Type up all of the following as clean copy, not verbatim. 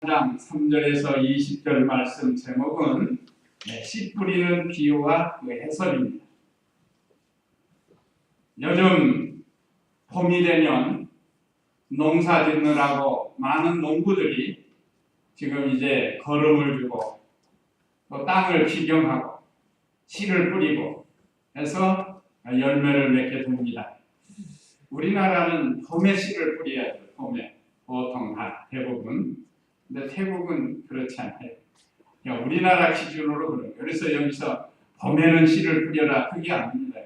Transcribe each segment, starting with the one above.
장 3절에서 20절 말씀 제목은 씨 뿌리는 비유와 그 해설입니다. 요즘 봄이 되면 농사 짓느라고 많은 농부들이 지금 이제 거름을 주고 또 땅을 기경하고 씨를 뿌리고 해서 열매를 맺게 됩니다. 우리나라는 봄에 씨를 뿌려야죠. 봄에 보통 다 대부분. 근데 태국은 그렇지 않아요. 그러니까 우리나라 기준으로 그래요. 그래서 여기서 봄에는 씨를 뿌려라 그게 아닙니다.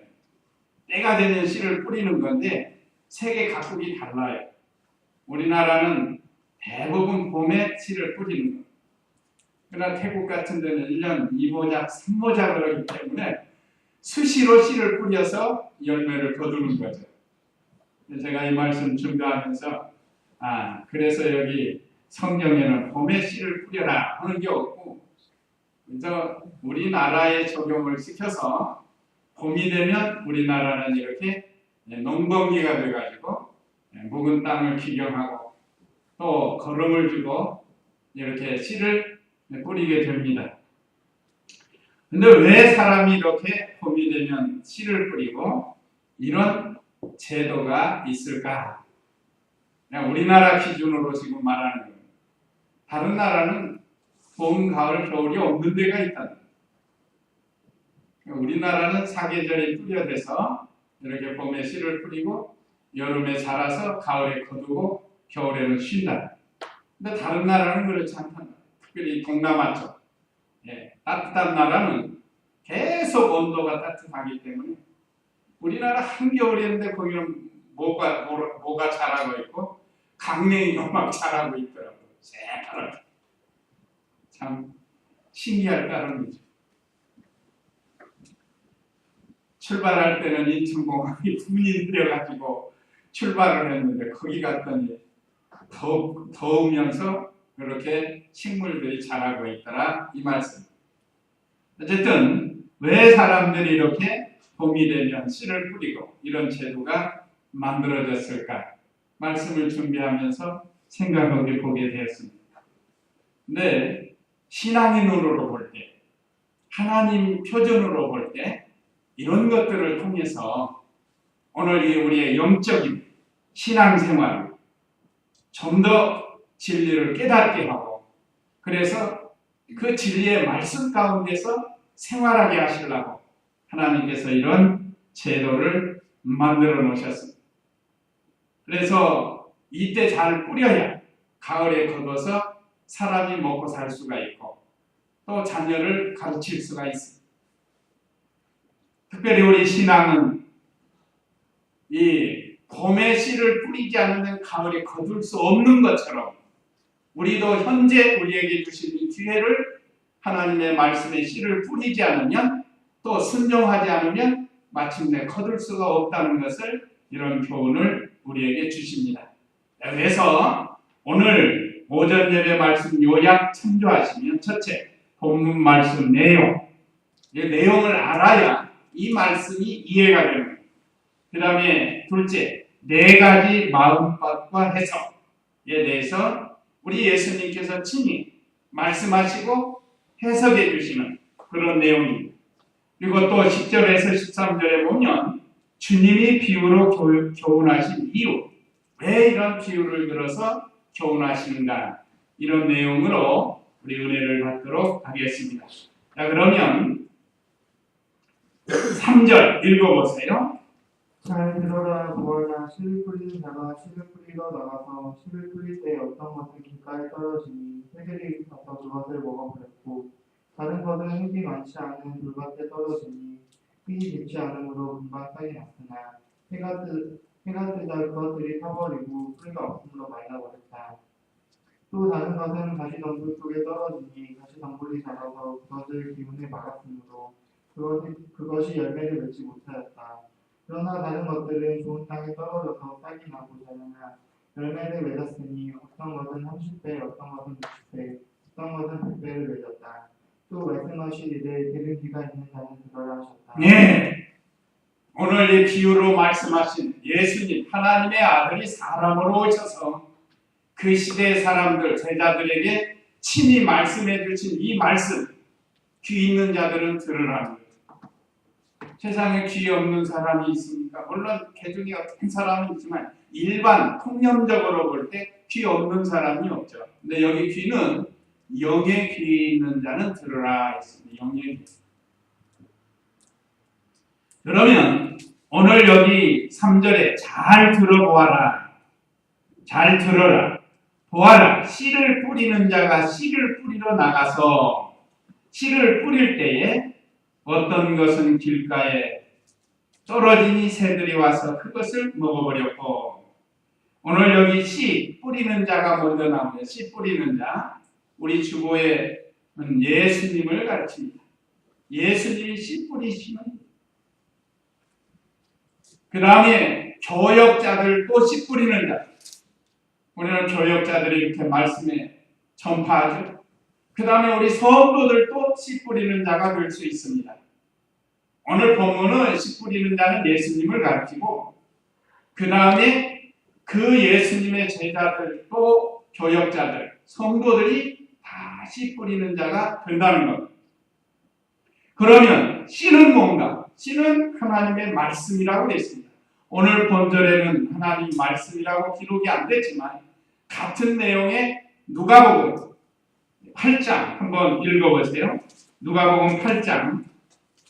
때가 되면 씨를 뿌리는 건데 세계 각국이 달라요. 우리나라는 대부분 봄에 씨를 뿌리는 거예요. 그러나 태국 같은 데는 1년 2모작, 3모작 그러기 때문에 수시로 씨를 뿌려서 열매를 거두는 거죠. 제가 이 말씀 준비하면서 그래서 여기 성경에는 봄에 씨를 뿌려라 하는 게 없고 그래서 우리나라에 적용을 시켜서 봄이 되면 우리나라는 이렇게 농번기가 돼가지고 묵은 땅을 기경하고 또 거름을 주고 이렇게 씨를 뿌리게 됩니다. 근데 왜 사람이 이렇게 봄이 되면 씨를 뿌리고 이런 제도가 있을까? 그냥 우리나라 기준으로 지금 말하는 거예요. 다른 나라는 봄, 가을, 겨울이 없는 데가 있다. 우리나라는 사계절이 뚜렷해서 이렇게 봄에 씨를 뿌리고 여름에 자라서 가을에 거두고 겨울에는 쉰다. 근데 다른 나라는 그렇지 않다. 특별히 동남아 쪽 따뜻한 나라는 계속 온도가 따뜻하기 때문에 우리나라 한겨울이었는데 거기는 뭐가 자라고 있고 강냉이가 막 자라고 있더라고요. 새파랗게. 참 신기할 따름이죠. 출발할 때는 인천공항이 분이 들여가지고 출발을 했는데 거기 갔더니 더우면서 그렇게 식물들이 자라고 있더라 이 말씀. 어쨌든 왜 사람들이 이렇게 봄이 되면 씨를 뿌리고 이런 제도가 만들어졌을까 말씀을 준비하면서 생각하게 보게 되었습니다. 근데 신앙의 눈으로 볼 때, 하나님 표준으로 볼 때 이런 것들을 통해서 오늘 이 우리의 영적인 신앙생활 좀 더 진리를 깨닫게 하고 그래서 그 진리의 말씀 가운데서 생활하게 하시려고 하나님께서 이런 제도를 만들어 놓으셨습니다. 그래서 이때 잘 뿌려야 가을에 거둬서 사람이 먹고 살 수가 있고 또 자녀를 가르칠 수가 있습니다. 특별히 우리 신앙은 이 봄에 씨를 뿌리지 않으면 가을에 거둘 수 없는 것처럼 우리도 현재 우리에게 주신 이 기회를 하나님의 말씀에 씨를 뿌리지 않으면 또 순종하지 않으면 마침내 거둘 수가 없다는 것을 이런 교훈을 우리에게 주십니다. 그래서 오늘 오전 예배 말씀 요약 참조하시면 첫째, 본문 말씀 내용, 이 내용을 알아야 이 말씀이 이해가 되는 거예요. 그 다음에 둘째, 네 가지 마음밭과 해석에 대해서 우리 예수님께서 친히 말씀하시고 해석해 주시는 그런 내용입니다. 그리고 또 10절에서 13절에 보면 주님이 비유로 교훈하신 이유, 왜 이런 비유를 들어서 교훈하시는가 이런 내용으로 우리 은혜를 받도록 하겠습니다. 자, 그러면 3절 읽어보세요. 잘 들어라 보아라 씨를 뿌리는 자가 씨를 뿌리러 나가서 씨를 뿌릴 때 어떤 것은 길가에 떨어지니 새들이 가서 그것을 먹어버렸고 다른 것은 흙이 많지 않은 돌밭에 떨어지니 흙이 깊지 않으므로 금방 싹이 났으나 해가 뜨자 그것들이 타버리고 뿌리가 없으므로 말라버렸다. 또 다른 것은 가시덤불 속에 떨어지니 가시덤불이 자라서 그것을 기운에 막았으므로 그것이 열매를 맺지 못하였다. 그러나 다른 것들은 좋은 땅에 떨어져서 싹이 나고 자라나 열매를 맺었으니 어떤 것은 30배, 어떤 것은 60배, 어떤 것은 100배를 맺었다. 또 말씀하시기를 들은 귀가 있는 자는 들어라 하셨다. 네, 오늘 이 비유로 말씀하신 예수님 하나님의 아들이 사람으로 오셔서 그 그 시대의 사람들, 제자들에게 친히 말씀해 주신 이 말씀, 귀 있는 자들은 들으라는 거예요. 세상에 귀 없는 사람이 있습니까? 물론 개중에 어떤 사람은 있지만 일반 통념적으로 볼 때 귀 없는 사람이 없죠. 근데 여기 귀는 영의 귀 있는 자는 들으라 했습니다. 영의 귀. 그러면 오늘 여기 3절에 잘 들어보아라. 잘 들어라. 보아라. 씨를 뿌리는 자가 씨를 뿌리러 나가서 씨를 뿌릴 때에 어떤 것은 길가에 떨어지니 새들이 와서 그것을 먹어버렸고, 오늘 여기 씨 뿌리는 자가 먼저 나오네요. 씨 뿌리는 자. 우리 주보에 예수님을 가르칩니다. 예수님이 씨 뿌리시는. 그 다음에 교역자들 또 씨 뿌리는 자. 우리는 교역자들이 이렇게 말씀에 전파하죠. 그 다음에 우리 성도들도 씨 뿌리는 자가 될 수 있습니다. 오늘 본문은 씨 뿌리는 자는 예수님을 가르치고, 그 다음에 그 예수님의 제자들 또 교역자들, 성도들이 다 씨 뿌리는 자가 된다는 것. 그러면 씨는 뭔가? 씨는 하나님의 말씀이라고 되어 있습니다. 오늘 본절에는 하나님 말씀이라고 기록이 안 됐지만 같은 내용의 누가복음 8장 한번 읽어보세요. 누가복음 8장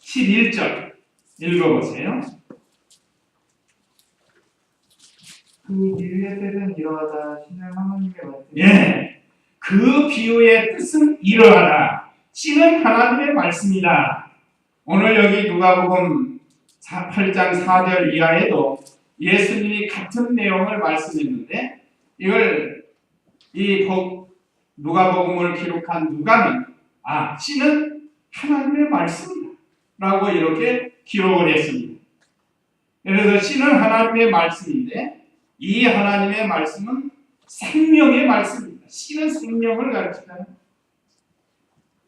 11절 읽어보세요. 그 비유의 뜻은 이러하다. 씨는 하나님의 말씀. 예, 그 비유의 뜻은 이러하다. 씨는 하나님의 말씀이다. 오늘 여기 누가복음 8장 4절 이하에도 예수님이 같은 내용을 말씀했는데, 이걸 이 누가복음을 기록한 누가는 씨는 하나님의 말씀이다 라고 이렇게 기록을 했습니다. 그래서 씨는 하나님의 말씀인데, 이 하나님의 말씀은 생명의 말씀입니다. 씨는 생명을 가르치잖아요.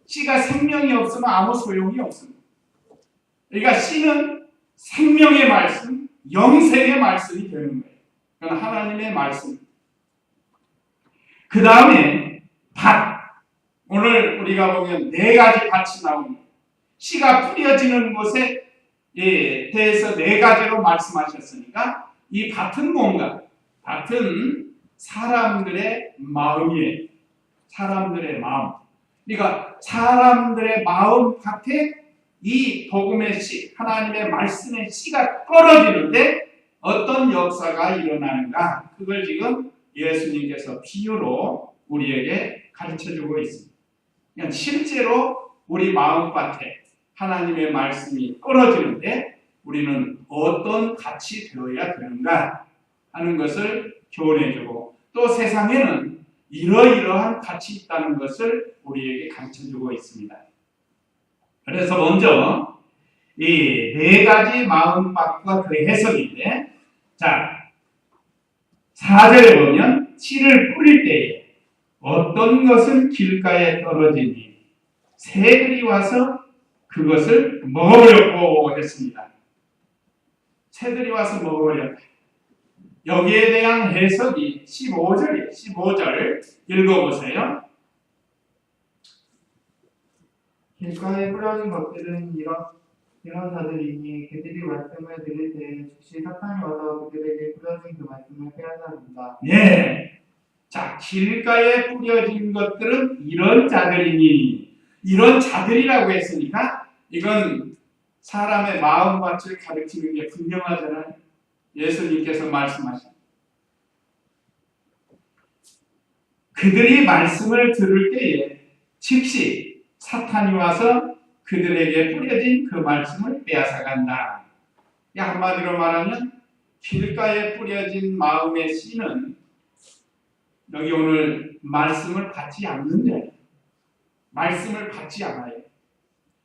씨가 생명이 없으면 아무 소용이 없습니다. 그러니까 씨는 생명의 말씀, 영생의 말씀이 되는 거예요. 그건 하나님의 말씀. 그 다음에 밭. 오늘 우리가 보면 4가지 밭이 나옵니다. 씨가 뿌려지는 곳에 대해서 4가지로 말씀하셨으니까 이 밭은 뭔가? 밭은 사람들의 마음이에요. 사람들의 마음. 그러니까 사람들의 마음 밭에 이 복음의 씨, 하나님의 말씀의 씨가 떨어지는데 어떤 역사가 일어나는가? 그걸 지금 예수님께서 비유로 우리에게 가르쳐주고 있습니다. 그냥 실제로 우리 마음밭에 하나님의 말씀이 떨어지는데 우리는 어떤 밭이 되어야 되는가 하는 것을 교훈해주고, 또 세상에는 이러이러한 밭이 있다는 것을 우리에게 가르쳐주고 있습니다. 그래서 먼저 이 4가지 마음밭과 그 해석인데, 자 4절에 보면 씨를 뿌릴 때에 어떤 것은 길가에 떨어지니 새들이 와서 그것을 먹어버렸고 했습니다. 새들이 와서 먹어버렸다. 여기에 대한 해석이 15절이에요. 15절 읽어보세요. 길가에 뿌려진 것들은 이런 자들이니 그들이 말씀을 들을 때 즉시 사탄이 와서 그들에게 뿌려진 그 말씀을 빼앗아간다. 예. 자, 길가에 뿌려진 것들은 이런 자들이니, 이런 자들이라고 했으니까 이건 사람의 마음밭을 가리키는 게 분명하잖아요. 예수님께서 말씀하신. 그들이 말씀을 들을 때에 즉시 사탄이 와서 그들에게 뿌려진 그 말씀을 빼앗아간다. 한마디로 말하면 길가에 뿌려진 마음의 씨는 여기 오늘 말씀을 받지 않는 자예요. 말씀을 받지 않아요.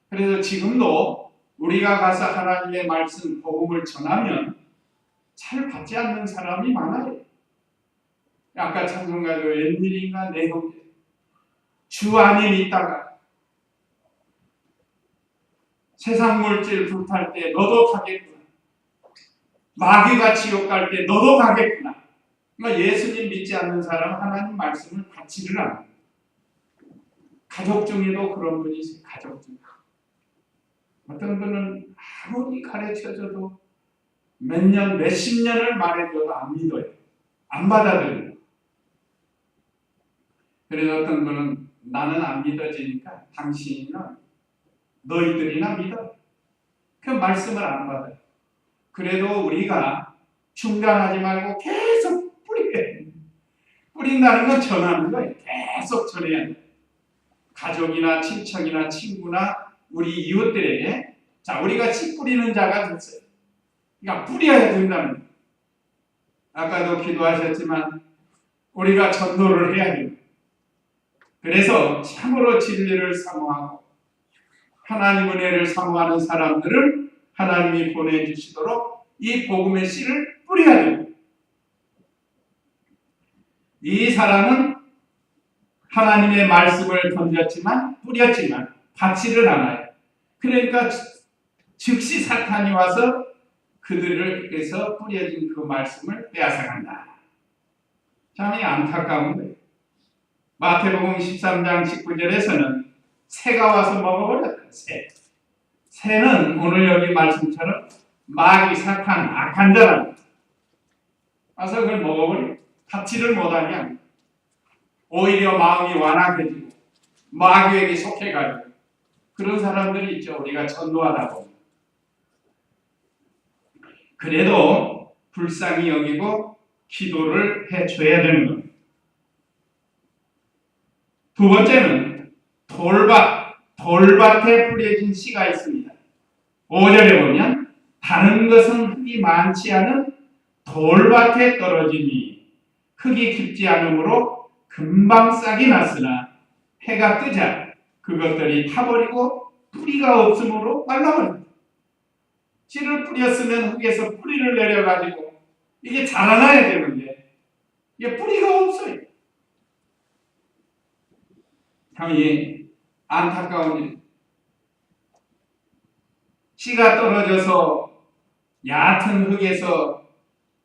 그래서 지금도 우리가 가서 하나님의 말씀, 복음을 전하면 잘 받지 않는 사람이 많아요. 아까 찬송가도 웬일인가 내 형제 주 안에 있다가 세상 물질 불탈 때 너도 가겠구나. 마귀가 지옥 갈 때 너도 가겠구나. 그러니까 예수님 믿지 않는 사람은 하나님 말씀을 받지를 않아요. 가족 중에도 그런 분이 있어요. 가족 중에. 어떤 분은 아무리 가르쳐줘도 몇 년, 몇십 년을 말해줘도 안 믿어요. 안 받아들여요. 그래서 어떤 분은 나는 안 믿어지니까 당신이나 너희들이나 믿어. 그 말씀을 안 받아요. 그래도 우리가 중단하지 말고 계속 뿌린다는 건 전하는 거예요. 계속 전해야 돼요. 가족이나 친척이나 친구나 우리 이웃들에게 자 우리가 씨 뿌리는 자가 됐어요. 그러니까 뿌려야 된다는 거예요. 아까도 기도하셨지만 우리가 전도를 해야 돼요. 그래서 참으로 진리를 사모하고 하나님 은혜를 사모하는 사람들을 하나님이 보내주시도록 이 복음의 씨를 뿌려야 돼요. 이 사람은 하나님의 말씀을 던졌지만 뿌렸지만 받지를 않아요. 그러니까 즉시 사탄이 와서 그들에게서 뿌려진 그 말씀을 빼앗아간다. 참 안타까운 거예요. 마태복음 13장 19절에서는 새가 와서 먹어버렸다. 새는 오늘 여기 말씀처럼 마귀 사탄 악한 자라 와서 그걸 먹어버려. 받지를 못하게 합니다. 오히려 마음이 완악해지고 마귀에게 속해가지고 그런 사람들이 있죠. 우리가 전도하다 보면. 그래도 불쌍히 여기고 기도를 해줘야 되는 겁니다. 두 번째는 돌밭에 뿌려진 씨가 있습니다. 5절에 보면 다른 것은 흙이 많지 않은 돌밭에 떨어지니 흙이 깊지 않으므로 금방 싹이 났으나 해가 뜨자 그것들이 타버리고 뿌리가 없으므로 말라버립니다. 씨를 뿌렸으면 흙에서 뿌리를 내려가지고 이게 자라나야 되는데 이게 뿌리가 없어요. 참 안타까운 일. 씨가 떨어져서 얕은 흙에서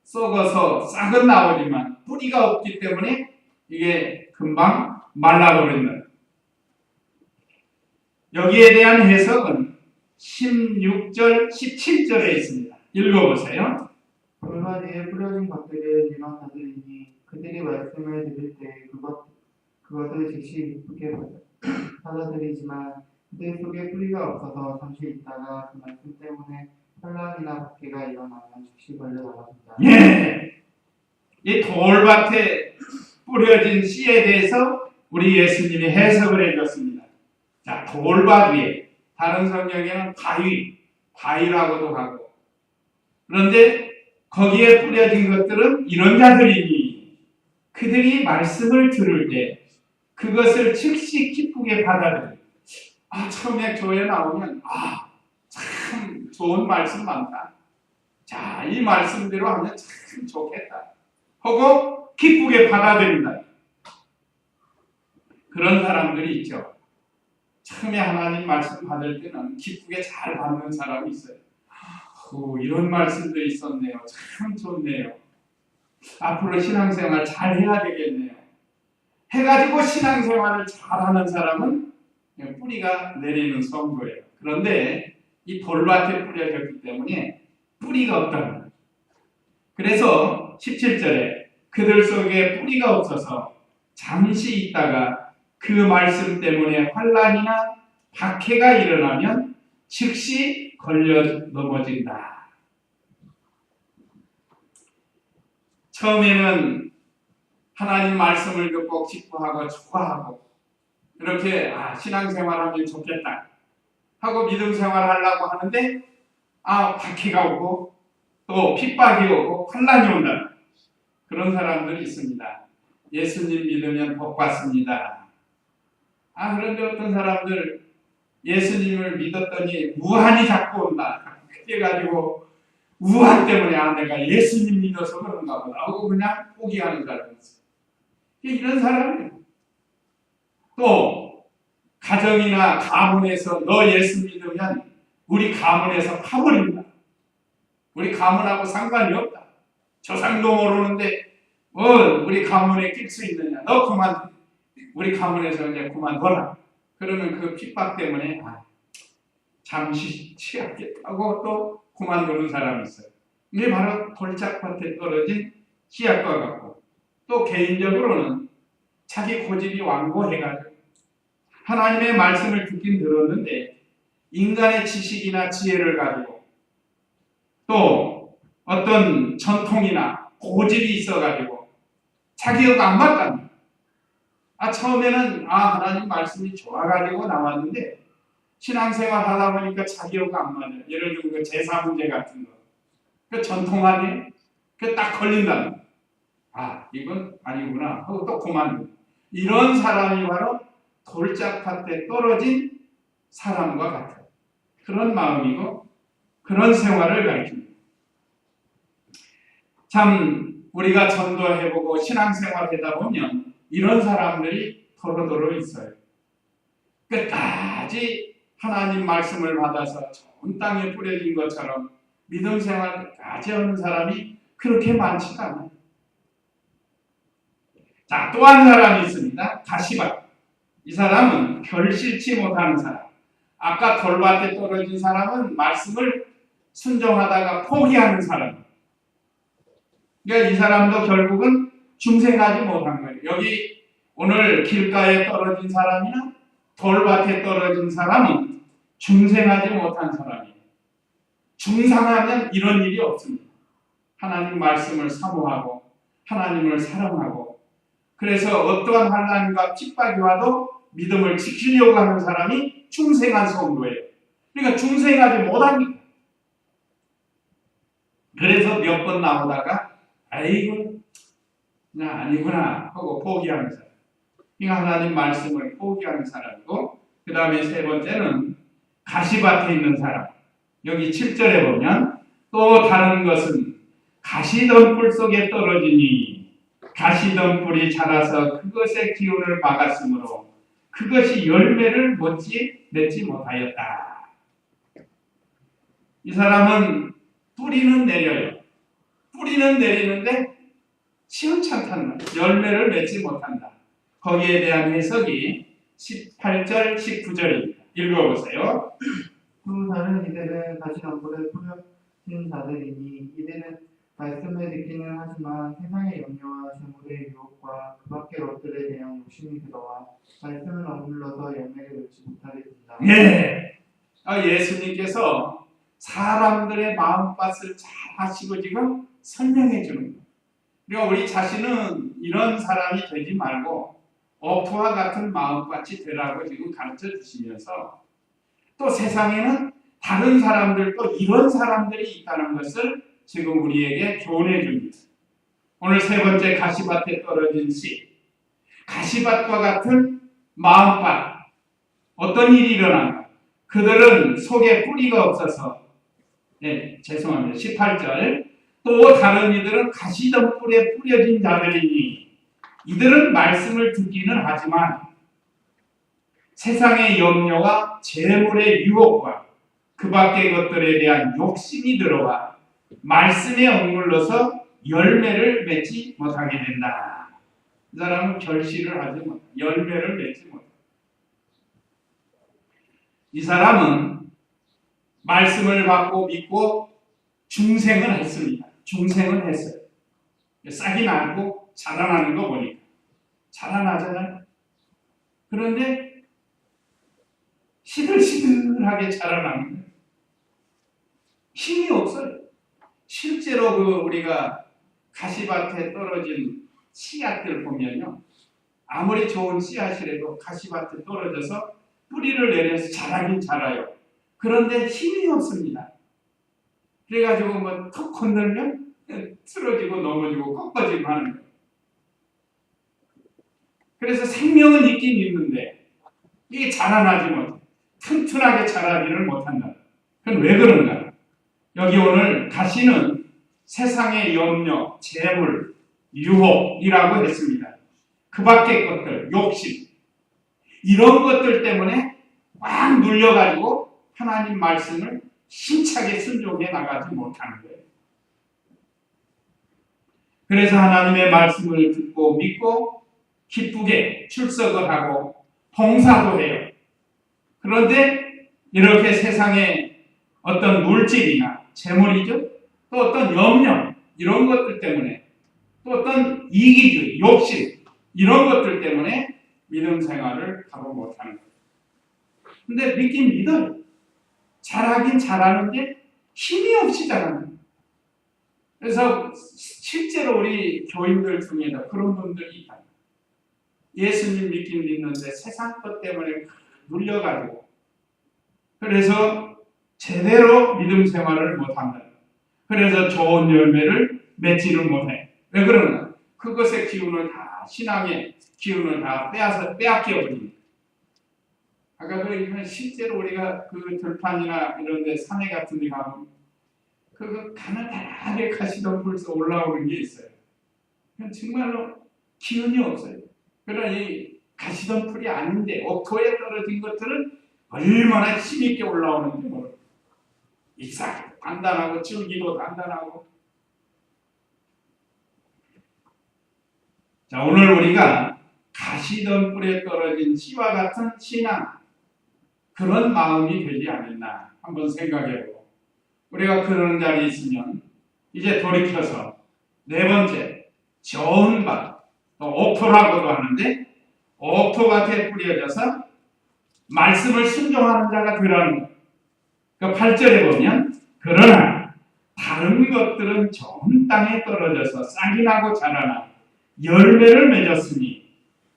썩어서 싹은 나오지만 뿌리가 없기 때문에 이게 금방 말라버린다. 여기에 대한 해석은 16절, 17절에 있습니다. 읽어보세요. 돌밭에 뿌려진 것들은 이런 자들이니 그들이 말씀을 들을 때 그것을 즉시 기쁘게 받아들이지만 그들 속에 뿌리가 없어서 잠시 있다가 그 말씀 때문에 환란이나 박해가 일어나면 즉시 걸려나갑니다. 예, 이 돌밭에 뿌려진 씨에 대해서 우리 예수님이 해석을 해줬습니다. 자, 돌밭 위에 다른 성경에는 바위라고도 하고 그런데 거기에 뿌려진 것들은 이런 자들이니 그들이 말씀을 들을 때 그것을 즉시 기쁘게 받아들여요. 처음에 교회 나오면 참 좋은 말씀 많다. 자, 이 말씀대로 하면 참 좋겠다. 하고 기쁘게 받아들인다. 그런 사람들이 있죠. 처음에 하나님 말씀 받을 때는 기쁘게 잘 받는 사람이 있어요. 이런 말씀들이 있었네요. 참 좋네요. 앞으로 신앙생활 잘 해야 되겠네요. 해가지고 신앙생활을 잘하는 사람은 뿌리가 내리는 성도예요. 그런데 이 돌밭에 뿌려졌기 때문에 뿌리가 없다는 거예요. 그래서 17절에 그들 속에 뿌리가 없어서 잠시 있다가 그 말씀 때문에 환란이나 박해가 일어나면 즉시 걸려 넘어진다. 처음에는 하나님 말씀을 듣고 기뻐하고 좋아하고 이렇게 신앙생활하면 좋겠다 하고 믿음 생활하려고 하는데 박해가 오고 또 핍박이 오고 환란이 온다. 그런 사람들이 있습니다. 예수님 믿으면 복 받습니다. 그런데 어떤 사람들 예수님을 믿었더니 우한이 자꾸 온다. 그래가지고 우한 때문에 내가 예수님 믿어서 그런가 보다 하고 그냥 포기하는 사람이 있어요. 이런 사람이에요. 또 가정이나 가문에서 너 예수 믿으면 우리 가문에서 파버린다. 우리 가문하고 상관이 없다. 조상도 모르는데 우리 가문에 낄 수 있느냐? 너 그만, 우리 가문에서 이제 그만둬라. 그러면 그 핍박 때문에 잠시 취하겠다고 또 그만두는 사람이 있어요. 이게 바로 돌짝밭에 떨어진 씨앗과 같고, 또 개인적으로는 자기 고집이 완고해가지고 하나님의 말씀을 듣긴 들었는데 인간의 지식이나 지혜를 가지고 또 어떤 전통이나 고집이 있어가지고 자기가 안 맞답니다. 처음에는 하나님 말씀이 좋아가지고 나왔는데 신앙생활 하다 보니까 자기가 안 맞아요. 예를 들면 그 제사 문제 같은 거, 그 전통하게 그 딱 걸린다는 거. 이건 아니구나 하고 또 그만둬. 이런 사람이 바로 돌짝밭에 떨어진 사람과 같아요. 그런 마음이고 그런 생활을 가르칩니다. 참 우리가 전도해보고 신앙생활 하다 보면 이런 사람들이 도로도로 있어요. 끝까지 하나님 말씀을 받아서 좋은 땅에 뿌려진 것처럼 믿음 생활 끝까지 하는 사람이 그렇게 많지가 않아요. 자, 또 한 사람이 있습니다. 가시밭. 이 사람은 결실치 못하는 사람. 아까 돌밭에 떨어진 사람은 말씀을 순종하다가 포기하는 사람. 그러니까 이 사람도 결국은 중생하지 못한 거예요. 여기 오늘 길가에 떨어진 사람이나 돌밭에 떨어진 사람은 중생하지 못한 사람이에요. 중상하면 이런 일이 없습니다. 하나님 말씀을 사모하고 하나님을 사랑하고 그래서 어떠한 환난과 핍박이 와도 믿음을 지키려고 하는 사람이 중생한 성도예요. 그러니까 중생하지 못합니다. 그래서 몇 번 나오다가 아이고 아니구나 하고 포기하는 사람. 그러니까 하나님 말씀을 포기하는 사람이고 그 다음에 세 번째는 가시밭에 있는 사람. 여기 7절에 보면 또 다른 것은 가시덤불 속에 떨어지니 가시덤불이 자라서 그것의 기운을 막았으므로 그것이 열매를 맺지 못하였다. 이 사람은 뿌리는 내려요. 뿌리는 내리는데 시원찮다는 거예요. 열매를 맺지 못한다. 거기에 대한 해석이 18절, 19절입니다. 읽어보세요. 또 다른 이들은 가시덤불에 뿌려진 자들이니 이들은 말씀을 듣기는 하지만 세상의 염려와 재물의 유혹과 그 밖의 것들에 대한 욕심이 들어와 말씀을 억눌러서 열매를 맺지 못하게 된다. 예수님께서 사람들의 마음밭을 잘 아시고 지금 설명해 주는 거예요. 그러니까 우리 자신은 이런 사람이 되지 말고 어프와 같은 마음밭이 되라고 지금 가르쳐 주시면서 또 세상에는 다른 사람들도 이런 사람들이 있다는 것을 지금 우리에게 교훈해 줍니다. 오늘 세 번째 가시밭에 떨어진 씨. 가시밭과 같은 마음밭. 어떤 일이 일어나는가? 그들은 속에 뿌리가 없어서 죄송합니다. 18절 또 다른 이들은 가시덤불에 뿌려진 자들이니 이들은 말씀을 듣기는 하지만 세상의 염려와 재물의 유혹과 그 밖의 것들에 대한 욕심이 들어와 말씀에 억눌러서 열매를 맺지 못하게 된다. 이 사람은 결실을 하지 못한다. 열매를 맺지 못한다. 이 사람은 말씀을 받고 믿고 중생을 했습니다. 중생을 했어요. 싹이 나고 자라나는 거 보니까 자라나잖아요. 그런데 시들시들하게 자라나는 거예요. 힘이 없어요. 실제로 우리가 가시밭에 떨어진 씨앗들 보면요. 아무리 좋은 씨앗이라도 가시밭에 떨어져서 뿌리를 내려서 자라긴 자라요. 그런데 힘이 없습니다. 그래가지고 턱 건들면 쓰러지고 넘어지고 꺾어지고 하는 거예요. 그래서 생명은 있긴 있는데 이게 자라나지 못해. 튼튼하게 자라지를 못한다. 그건 왜 그런가? 여기 오늘 가시는 세상의 염려, 재물, 유혹이라고 했습니다. 그 밖의 것들, 욕심 이런 것들 때문에 꽉 눌려가지고 하나님 말씀을 힘차게 순종해 나가지 못하는 거예요. 그래서 하나님의 말씀을 듣고 믿고 기쁘게 출석을 하고 봉사도 해요. 그런데 이렇게 세상에 어떤 물질이나 재물이죠, 또 어떤 염려 이런 것들 때문에, 또 어떤 이기주의, 욕심 이런 것들 때문에 믿음 생활을 하고 못하는 거예요. 근데 믿긴 믿어요. 잘하긴 잘하는데 힘이 없이 잘하는 거예요. 그래서 실제로 우리 교인들 중에도 그런 분들이 있다. 예수님 믿긴 믿는데 세상 것 때문에 눌려가지고 그래서 제대로 믿음 생활을 못한다. 그래서 좋은 열매를 맺지를 못해. 왜 그러나? 그것의 기운을 다, 신앙의 기운을 다 빼앗겨 버립니다. 아까 그러니까 실제로 우리가 그 들판이나 이런 데 산에 같은 데 가면 그 가느다랗게 가시던 불서 올라오는 게 있어요. 정말로 기운이 없어요. 그러나 이 가시던 풀이 아닌데 옥토에 떨어진 것들은 얼마나 힘있게 올라오는지 모릅니다. 잎사귀 단단하고 줄기도 단단하고. 자, 오늘 우리가 가시던 뿔에 떨어진 씨와 같은 신앙, 그런 마음이 되지 않았나 한번 생각해보고, 우리가 그런 자리에 있으면 이제 돌이켜서 네 번째, 좋은 밭, 또 옥토라고도 하는데 옥토밭에 뿌려져서 말씀을 순종하는 자가 되라는 것. 그 8절에 보면 그러나 다른 것들은 좋은 땅에 떨어져서 싹이 나고 자라나 열매를 맺었으니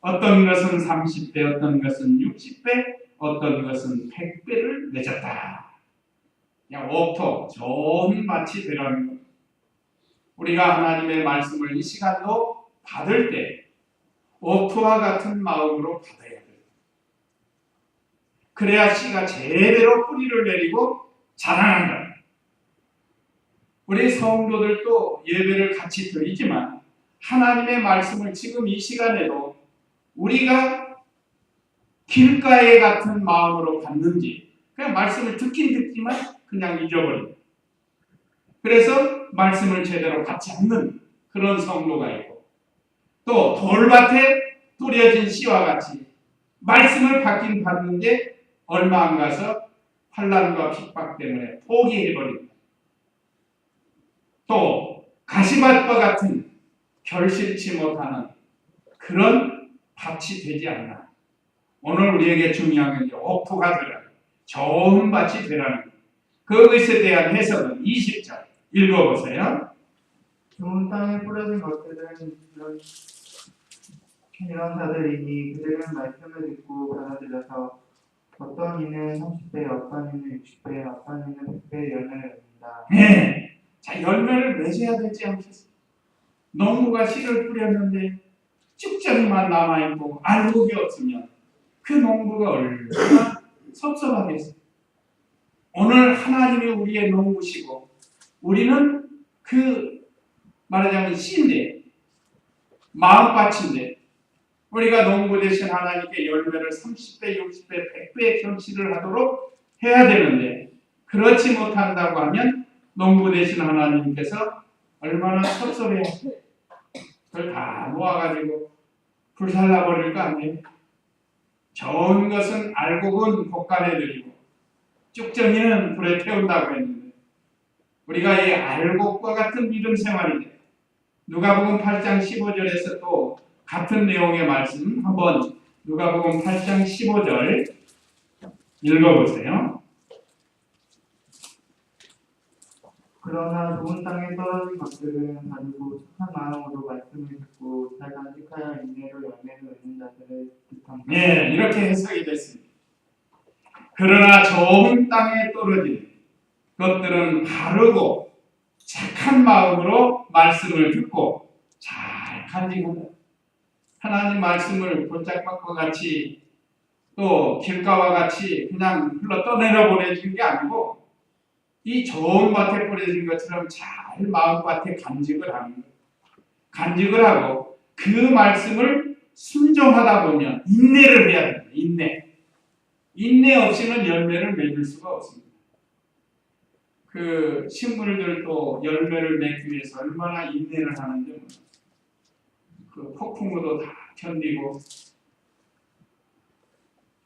어떤 것은 30배, 어떤 것은 60배, 어떤 것은 100배를 맺었다. 그냥 옥토, 좋은 밭이 되라는 것. 우리가 하나님의 말씀을 이 시간도 받을 때 옥토와 같은 마음으로 받아야 돼요. 그래야 씨가 제대로 뿌리를 내리고 자라난다. 우리 성도들도 예배를 같이 드리지만 하나님의 말씀을 지금 이 시간에도 우리가 길가에 같은 마음으로 받는지, 그냥 말씀을 듣긴 듣지만 그냥 잊어버립니다. 그래서 말씀을 제대로 받지 않는 그런 성도가 있고, 또 돌밭에 뿌려진 씨와 같이 말씀을 받긴 받는데 얼마 안 가서 환난과 핍박 때문에 포기해버립니다. 또 가시밭과 같은 결실치 못하는 그런 밭이 되지 않나. 오늘 우리에게 중요한 게 옥토가 되라, 좋은 밭이 되라는 것. 그것에 대한 해석은 20절 읽어보세요. 좋은 땅에 뿌려진 것들은 이런 자들이니 그들은 말씀을 듣고 받아들여서 어떤 이는 30배, 어떤 이는 60배, 어떤 이는 100배 열매를 맺는다. 네. 자, 열매를 맺어야 되지 않겠어요? 농부가 씨를 뿌렸는데 쭉정이만 남아있고 알곡이 없으면 그 농부가 얼마나 섭섭하겠어요. 오늘 하나님이 우리의 농부시고 우리는 그 말하자면 씨인데, 마음밭인데, 우리가 농부 대신 하나님께 열매를 30배, 60배, 100배의 결실을 하도록 해야 되는데 그렇지 못한다고 하면 농부 대신 하나님께서 얼마나 섭섭해요. 그걸 다 모아가지고 불살라 버릴 거 아니에요. 좋은 것은 알곡은 볶아내 드리고 쭉정이는 불에 태운다고 했는데 우리가 이 알곡과 같은 믿음 생활이 돼. 누가복음 8장 15절에서 또 같은 내용의 말씀 한번 누가복음 8장 15절 읽어보세요. 그러나 좋은 땅에 떨어진 것들은 가지고 착한 마음으로 말씀을 듣고 잘 간직하여 인내로 열매를 맺는 자들을 뜻합니다. 네, 이렇게 해석이 됐습니다. 그러나 좋은 땅에 떨어진 것들은 바르고 착한 마음으로 말씀을 듣고 잘 간직한다. 하나님 말씀을 볼짝밭과 같이 또 길가와 같이 그냥 흘러 떠내려 보내준 게 아니고 이 좋은 밭에 뿌려진 것처럼 잘 마음밭에 간직을 하는 거예요. 간직을 하고 그 말씀을 순종하다 보면 인내를 해야 됩니다. 인내. 인내 없이는 열매를 맺을 수가 없습니다. 그 그 식물들도 열매를 맺기 위해서 얼마나 인내를 하는지 그 폭풍우도 다 견디고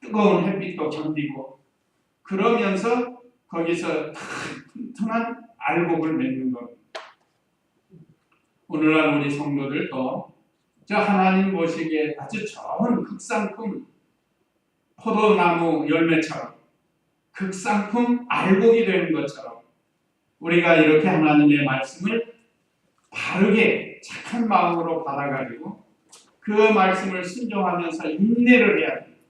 뜨거운 햇빛도 견디고 그러면서 거기서 튼튼한 알곡을 맺는 겁니다. 오늘날 우리 성도들도 저 하나님 보시기에 아주 좋은 극상품 포도나무 열매처럼 극상품 알곡이 되는 것처럼 우리가 이렇게 하나님의 말씀을 바르게 착한 마음으로 받아가지고 그 말씀을 순종하면서 인내를 해야 됩니다.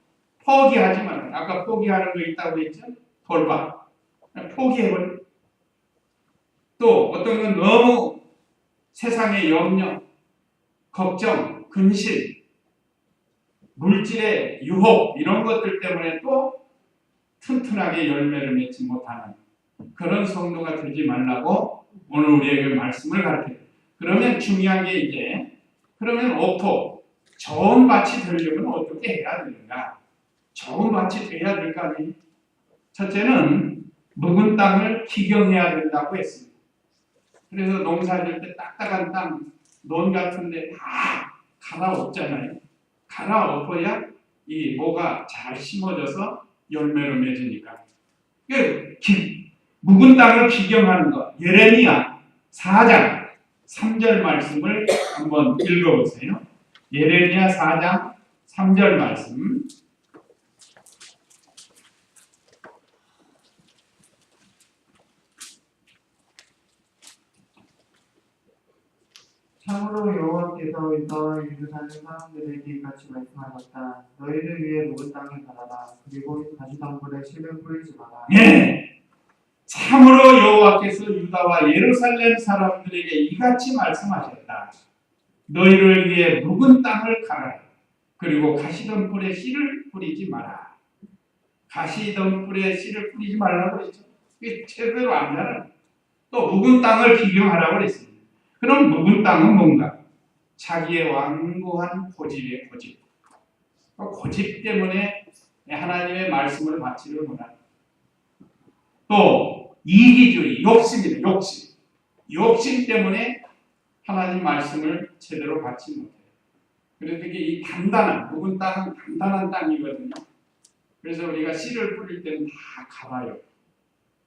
포기하지 말아요. 아까 포기하는 거 있다고 했죠? 돌박. 포기해버려. 또 어떤 건 너무 세상의 염려, 걱정, 근심, 물질의 유혹 이런 것들 때문에 또 튼튼하게 열매를 맺지 못하는 그런 성도가 되지 말라고 오늘 우리에게 말씀을 가르쳐요. 그러면 중요한 게 이제 그러면 옥토 좋은 밭이 되려면 어떻게 해야 되는가? 좋은 밭이 돼야 될 거 아니에요? 첫째는 묵은 땅을 기경해야 된다고 했습니다. 그래서 농사질 때 딱딱한 땅, 논 같은 데 다 갈아엎잖아요. 갈아엎어야 이 모가 잘 심어져서 열매를 맺으니까. 묵은 땅을 기경하는 것. 예레미야 4장 3절 말씀을 한번 읽어보세요. 예레미야 4장 3절 말씀. 참으로 여호와께서 유다와 예루살렘 사람들에게 이같이 말씀하셨다. 너희를 위해 묵은 땅에 가라라. 그리고 가시덤불에 씨를 뿌리지 마라. 예. 참으로 여호와께서 유다와 예루살렘 사람들에게 이같이 말씀하셨다. 너희를 위해 묵은 땅을 가라. 그리고 가시덤불에 씨를 뿌리지 마라. 가시덤불에 씨를 뿌리지 말라고 그랬죠. 이게 제대로 안 되는. 또 묵은 땅을 기경하라고 그랬습니다. 그럼 묵은 땅은 뭔가? 자기의 완고한 고집의 고집. 고집 때문에 하나님의 말씀을 받지를 못한다. 또 이기주의, 욕심이다. 욕심. 욕심 때문에 하나님 말씀을 제대로 받지 못해요. 그래서 이게 이 단단한, 묵은 땅은 단단한 땅이거든요. 그래서 우리가 씨를 뿌릴 때는 다 갈아요.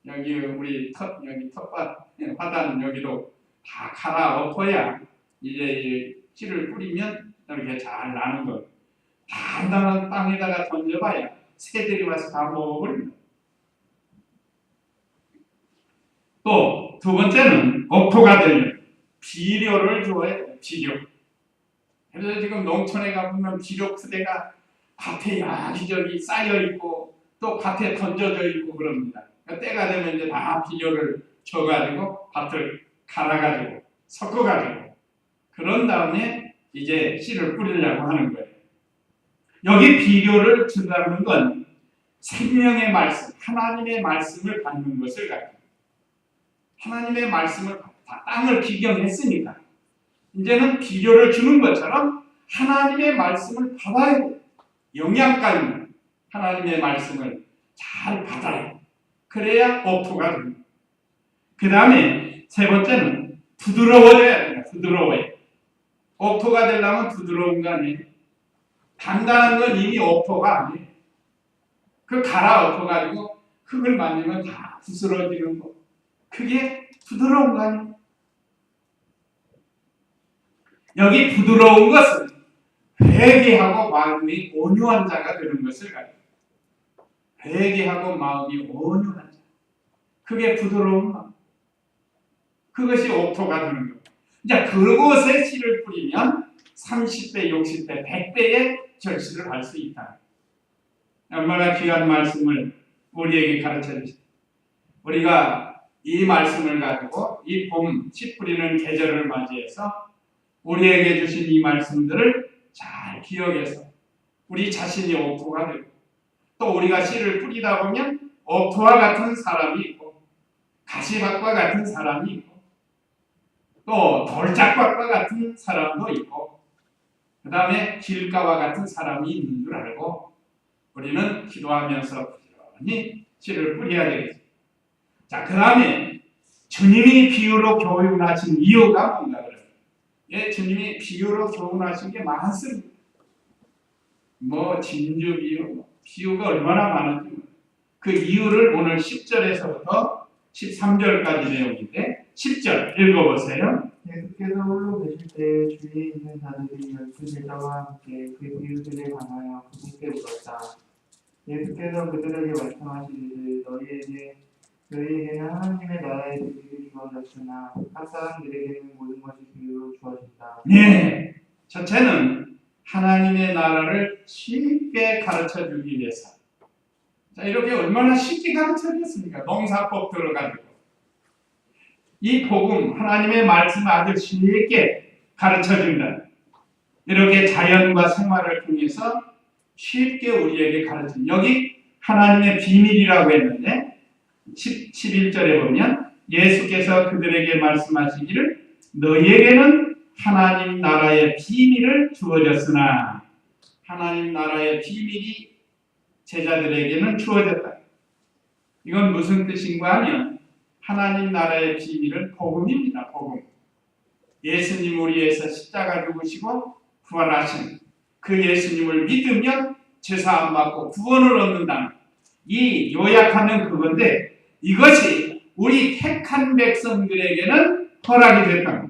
여기 우리 여기 텃밭, 화단 여기도 다 갈아엎어야 이제 씨를 뿌리면 이렇게 잘 나는 거예요. 단단한 땅에다가 던져봐야 새들이 와서 다 먹어버립니다. 또 두 번째는 옥토가 되면 비료를 줘야 돼요. 비료. 그래서 지금 농촌에 가보면 비료 푸대가 밭에 여기저기 쌓여 있고 또 밭에 던져져 있고 그럽니다. 그러니까 때가 되면 이제 다 비료를 줘가지고 밭을 갈아가지고 섞어가지고 그런 다음에 이제 씨를 뿌리려고 하는 거예요. 여기 비료를 준다는 건 생명의 말씀, 하나님의 말씀을 받는 것을 가지고 하나님의 말씀을 다 땅을 기경했으니까 이제는 비료를 주는 것처럼 하나님의 말씀을 받아야 돼요. 영양가 있는 하나님의 말씀을 잘 받아요. 그래야 옥토가 됩니다. 그 다음에 세 번째는 부드러워져야 됩니다. 부드러워요. 옥토가 되려면 부드러운 거 아니에요. 단단한 건 이미 옥토가 아니에요. 그 갈아엎어가지고 흙을 만지면 다 부스러지는 거. 그게 부드러운 거 아니에요. 여기 부드러운 것은 회개하고 마음이 온유한 자가 되는 것을 가지고 회개하고 마음이 온유한 자. 그게 부드러운 마음. 그것이 옥토가 되는 겁니다. 이제 그곳에 씨를 뿌리면 30배, 60배, 100배의 결실을 할 수 있다. 얼마나 귀한 말씀을 우리에게 가르쳐 주십니다. 우리가 이 말씀을 가지고 이 봄, 씨 뿌리는 계절을 맞이해서 우리에게 주신 이 말씀들을 잘 기억해서 우리 자신이 옥토가 되고 또 우리가 씨를 뿌리다 보면 옥토와 같은 사람이 있고 가시밭과 같은 사람이 있고 또 돌짝밭과 같은 사람도 있고 그 다음에 길가와 같은 사람이 있는 줄 알고 우리는 기도하면서 부지런히 씨를 뿌려야 되겠습니다. 자, 그 다음에 주님이 비유로 교훈하신 이유가 뭔가 그래요. 예, 주님이 비유로 교훈하신 게 많습니다. 뭐 진주 비유, 비유가 얼마나 많은지 그 이유를 오늘 10절에서부터 13절까지 내용인데 10절 읽어보세요. 예수께서 홀로 계실 때 주위에 있는 자들이 12제자와 함께 그 비유들에 관하여 그분께 물었다. 예수께서 그들에게 말씀하시기를 너희에게는 하나님의 나라의 비밀이 주어졌으나 각 사람들에게는 모든 것이 비유로 주어진다. 네, 첫째는 하나님의 나라를 쉽게 가르쳐주기 위해서. 자, 이렇게 얼마나 쉽게 가르쳐줬습니까? 농사법 들어가지고. 이 복음, 하나님의 말씀을 아주 쉽게 가르쳐준다. 이렇게 자연과 생활을 통해서 쉽게 우리에게 가르쳐줍니다. 여기 하나님의 비밀이라고 했는데 11절에 보면 예수께서 그들에게 말씀하시기를 너희에게는 하나님 나라의 비밀을 주어졌으나 하나님 나라의 비밀이 제자들에게는 주어졌다. 이건 무슨 뜻인가 하면 하나님 나라의 비밀은 복음입니다. 복음. 예수님을 위해서 십자가 죽으시고 부활하신 그 예수님을 믿으면 죄사함 받고 구원을 얻는다는 이 요약하면 그건데 이것이 우리 택한 백성들에게는 허락이 됐다.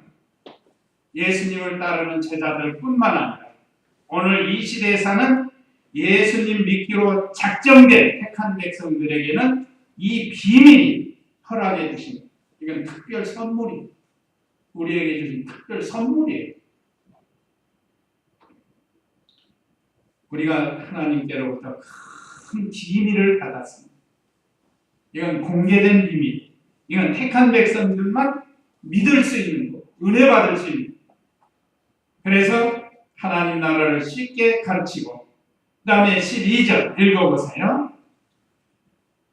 예수님을 따르는 제자들뿐만 아니라 오늘 이 시대에 사는 예수님 믿기로 작정된 택한 백성들에게는 이 비밀이 허락해 주신 이건 특별 선물이 우리에게 주신 특별 선물이에요. 우리가 하나님께로부터 큰 비밀을 받았습니다. 이건 공개된 비밀. 이건 택한 백성들만 믿을 수 있는 것, 은혜 받을 수 있는 것. 그래서 하나님 나라를 쉽게 가르치고 그 다음에 12절 읽어보세요.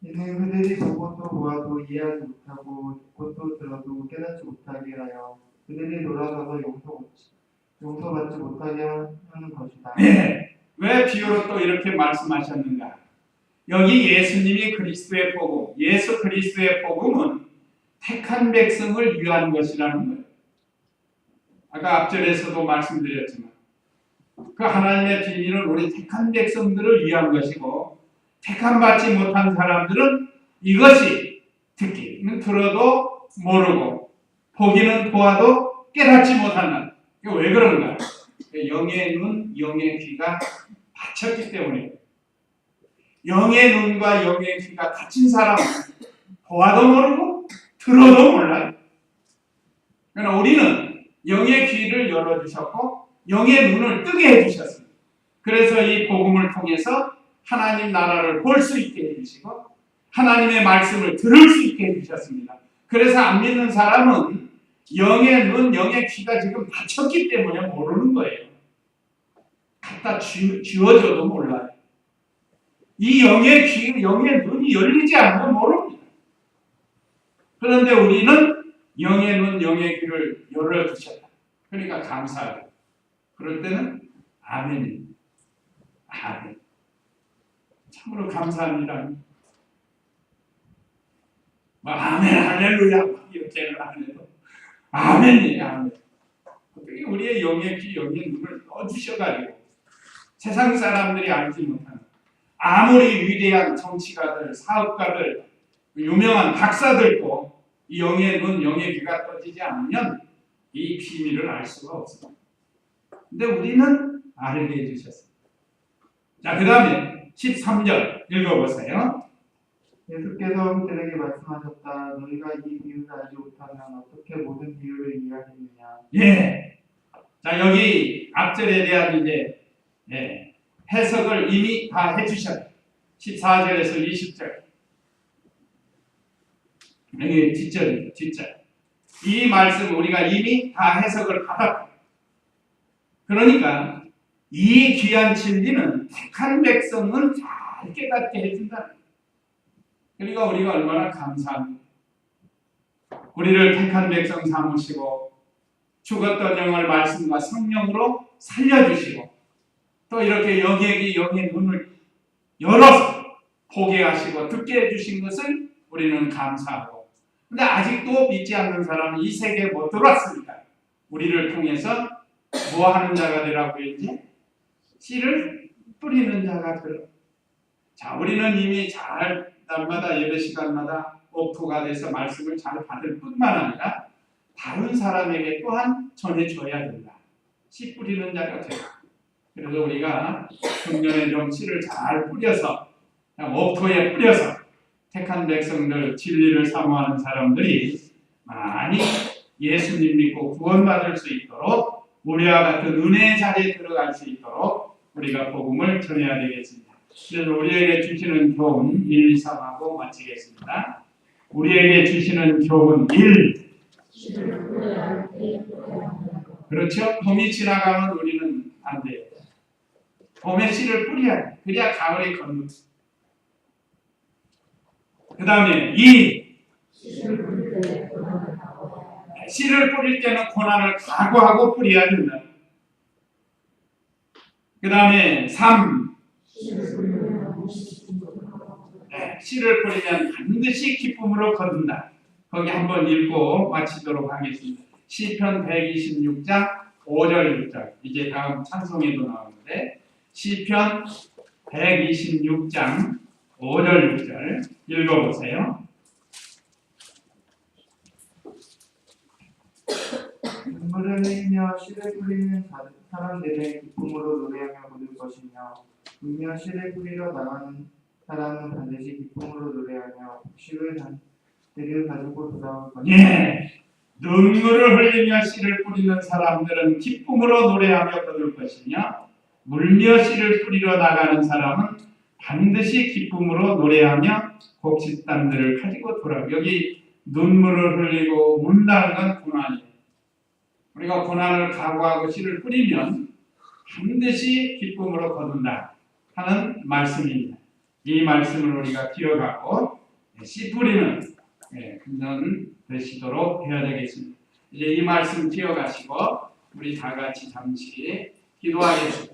이는 그들이 보고도 보아도 이해하지 못하고 듣고도 들어도 깨닫지 못하게 하여 그들이 돌아서서 용서받지 못하게 하는 것이다. 네. 왜 비유로 또 이렇게 말씀하셨는가? 여기 예수님이 그리스도의 복음, 예수 그리스도의 복음은 택한 백성을 위한 것이라는 거예요. 아까 앞절에서도 말씀드렸지만 그 하나님의 비밀은 우리 택한 백성들을 위한 것이고 택함 받지 못한 사람들은 이것이 듣기는 들어도 모르고 보기는 보아도 깨닫지 못한다. 이거 왜 그런가? 영의 눈, 영의 귀가 닫혔기 때문에 영의 눈과 영의 귀가 닫힌 사람은 보아도 모르고 들어도 몰라요. 그러나 우리는 영의 귀를 열어주셨고 영의 눈을 뜨게 해주셨습니다. 그래서 이 복음을 통해서 하나님 나라를 볼 수 있게 해주시고 하나님의 말씀을 들을 수 있게 해주셨습니다. 그래서 안 믿는 사람은 영의 눈, 영의 귀가 지금 닫혔기 때문에 모르는 거예요. 갖다 쥐어줘도 몰라요. 이 영의 귀, 영의 눈이 열리지 않으면 모릅니다. 그런데 우리는 영의 눈, 영의 귀를 열어주셨다. 그러니까 감사해요. 그럴 때는 아멘입니다. 아멘. 참으로 감사합니다. 뭐 아멘, 할렐루야 이렇게는 안 해도 아멘이에요. 아멘. 어떻게 우리의 영의 귀, 영의 눈을 떠주셔가지고 세상 사람들이 알지 못하는 아무리 위대한 정치가들, 사업가들, 유명한 박사들도 이 영의 눈, 영의 귀가 떠지지 않으면 이 비밀을 알 수가 없습니다. 근데 우리는 알게 해주셨습니다. 자, 그 다음에 13절 읽어보세요. 예수께서 그들에게 말씀하셨다. 너희가 이 비유를 알지 못하면 어떻게 모든 비유를 이해하겠느냐. 예. 자, 여기 앞절에 대한 이제 해석을 이미 다 해주셨어요. 14절에서 20절. 여기 뒷절이죠, 뒷절. 이 말씀 우리가 이미 다 해석을 받았다. 그러니까 이 귀한 진리는 택한 백성은 잘 깨닫게 해준다. 그러니까 우리가 얼마나 감사합니다. 우리를 택한 백성 삼으시고 죽었던 영을 말씀과 성령으로 살려주시고 또 이렇게 영의 눈을 열어서 보게 하시고 듣게 해주신 것을 우리는 감사하고 근데 아직도 믿지 않는 사람은 이 세계에 못 들어왔습니다. 우리를 통해서 뭐 하는 자가 되라고 이제 씨를 뿌리는 자가 되라. 자, 우리는 이미 잘 날마다 예배 시간마다 오프가 돼서 말씀을 잘 받을 뿐만 아니라 다른 사람에게 또한 전해줘야 된다. 씨 뿌리는 자가 되라. 그래서 우리가 금년에 좀 씨를 잘 뿌려서 오프에 뿌려서 택한 백성들 진리를 사모하는 사람들이 많이 예수님 믿고 구원받을 수 있도록 우리와 같은 은혜의 자리에 들어갈 수 있도록 우리가 복음을 전해야 되겠습니다. 그래서 우리에게 주시는 교훈 1, 2, 3하고 마치겠습니다. 우리에게 주시는 교훈 1. 그렇죠? 봄이 지나가면 우리는 안 돼요. 봄에 씨를 뿌려야 돼. 그래야 가을이 건너. 그 다음에 2. 씨를 뿌릴 때는 고난을 각오하고 뿌려야 된다. 그 다음에 3. 씨를 뿌리면 반드시 기쁨으로 거둔다. 거기 한번 읽고 마치도록 하겠습니다. 시편 126장 5절 6절. 이제 다음 찬송에도 나오는데 시편 126장 5절 6절 읽어보세요. 눈물을 흘리며 씨를 뿌리는 사람들의 기쁨으로 노래하며 거둘 것이며 울며 씨를 뿌리러 나가는 사람은 반드시 기쁨으로 노래하며 씨를 들을 가지고 돌아올 것이며 예, 눈물을 흘리며 씨를 뿌리는 사람들은 기쁨으로 노래하며 거둘 것이며 울며 씨를 뿌리러 나가는 사람은 반드시 기쁨으로 노래하며 곡식단들을 가지고 돌아올. 여기 눈물을 흘리고 운다는 건 고난이에요. 우리가 고난을 각오하고 씨를 뿌리면 반드시 기쁨으로 거둔다 하는 말씀입니다. 이 말씀을 우리가 기억하고 씨 뿌리는 금년 되시도록 해야 되겠습니다. 이제 이 말씀 기억하시고 우리 다 같이 잠시 기도하겠습니다.